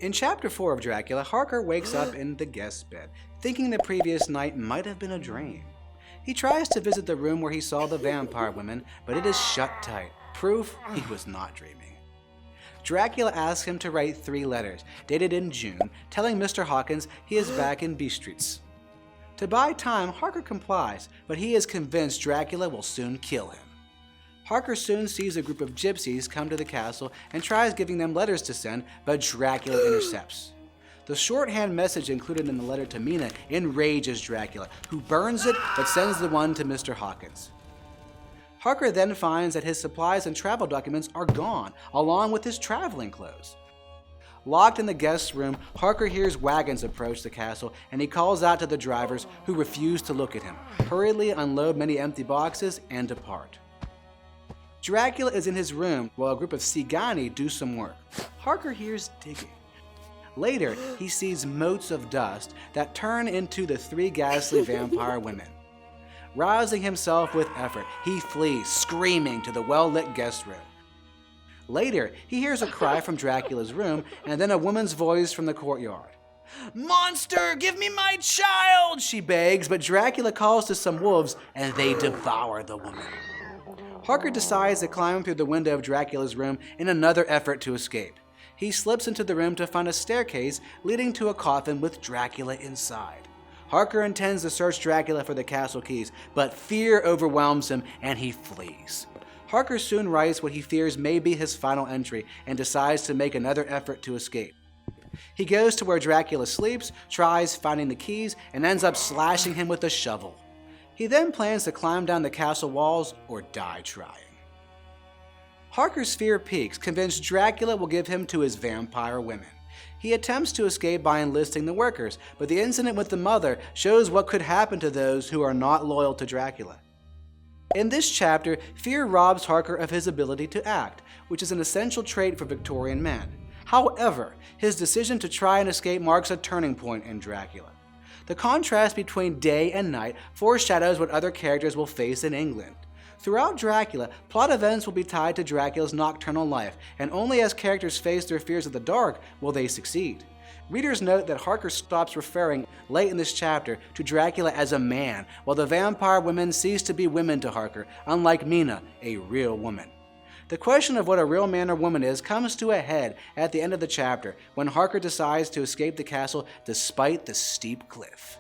In Chapter 4 of Dracula, Harker wakes up in the guest bed, thinking the previous night might have been a dream. He tries to visit the room where he saw the vampire women, but it is shut tight, proof he was not dreaming. Dracula asks him to write 3 letters, dated in June, telling Mr. Hawkins he is back in B Streets. To buy time, Harker complies, but he is convinced Dracula will soon kill him. Harker soon sees a group of gypsies come to the castle and tries giving them letters to send, but Dracula intercepts. The shorthand message included in the letter to Mina enrages Dracula, who burns it but sends the one to Mr. Hawkins. Harker then finds that his supplies and travel documents are gone, along with his traveling clothes. Locked in the guest's room, Harker hears wagons approach the castle and he calls out to the drivers, who refuse to look at him, hurriedly unload many empty boxes, and depart. Dracula is in his room while a group of Cigani do some work. Harker hears digging. Later, he sees motes of dust that turn into the 3 ghastly vampire women. Rousing himself with effort, he flees, screaming, to the well-lit guest room. Later, he hears a cry from Dracula's room and then a woman's voice from the courtyard. "Monster, give me my child!" she begs, but Dracula calls to some wolves and they devour the woman. Harker decides to climb through the window of Dracula's room in another effort to escape. He slips into the room to find a staircase leading to a coffin with Dracula inside. Harker intends to search Dracula for the castle keys, but fear overwhelms him and he flees. Harker soon writes what he fears may be his final entry and decides to make another effort to escape. He goes to where Dracula sleeps, tries finding the keys, and ends up slashing him with a shovel. He then plans to climb down the castle walls or die trying. Harker's fear peaks, convinced Dracula will give him to his vampire women. He attempts to escape by enlisting the workers, but the incident with the mother shows what could happen to those who are not loyal to Dracula. In this chapter, fear robs Harker of his ability to act, which is an essential trait for Victorian men. However, his decision to try and escape marks a turning point in Dracula. The contrast between day and night foreshadows what other characters will face in England. Throughout Dracula, plot events will be tied to Dracula's nocturnal life, and only as characters face their fears of the dark will they succeed. Readers note that Harker stops referring, late in this chapter, to Dracula as a man, while the vampire women cease to be women to Harker, unlike Mina, a real woman. The question of what a real man or woman is comes to a head at the end of the chapter, when Harker decides to escape the castle despite the steep cliff.